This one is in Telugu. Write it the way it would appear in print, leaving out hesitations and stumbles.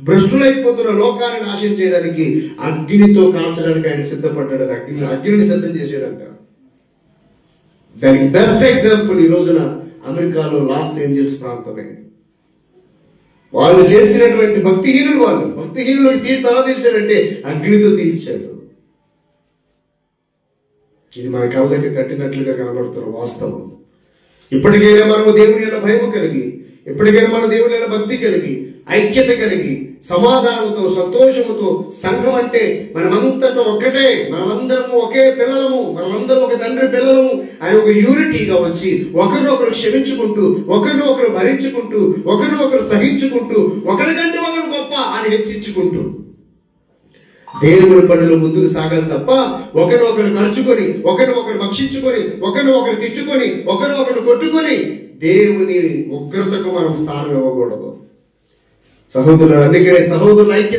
భ్రష్టులైపోతున్న లోకాన్ని నాశనం చేయడానికి అగ్నితో కాల్చడానికి ఆయన సిద్ధపడ్డాడు. అగ్నిని సిద్ధం చేశాడంట. దానికి బెస్ట్ ఎగ్జాంపుల్ ఈ రోజున అమెరికాలో లాస్ ఏంజల్స్ ప్రాంతమే. వాళ్ళు చేసినటువంటి భక్తిహీనులు తీర్పు ఎలా తీర్చారంటే అగ్నితో తీర్చాడు. ఇది మన కళ్ళకి కట్టినట్లుగా కనబడుతున్న వాస్తవం. ఇప్పటికైనా మనము దేవుని యొక్క భయం కలిగి, ఇప్పటికైనా మన దేవుని యొక్క భక్తి కలిగి, ఐక్యత కలిగి, సమాధానంతో, సంతోషముతో, సంఘం అంటే మనమంతటా ఒక్కటే, మనమందరము ఒకే పిల్లలము, మనమందరం ఒక తండ్రి పిల్లలము అని ఒక యూనిటీగా వచ్చి ఒకరినొకరు క్షమించుకుంటూ, ఒకరినొకరు భరించుకుంటూ, ఒకరినొకరు సహించుకుంటూ, ఒకరికంటే ఒకరు గొప్ప అని హెచ్చించుకుంటూ దేవుని పనులు ముందుకు సాగాలి తప్ప ఒకరినొకరు నడుచుకొని, ఒకరినొకరు భక్షించుకొని, ఒకరినొకరు తిట్టుకొని, ఒకరినొకరు కొట్టుకొని దేవుని ఉగ్రతకు మనం స్థానం ఇవ్వకూడదు. సహోదరులు, అందుకనే సహోదరులు ఐక్య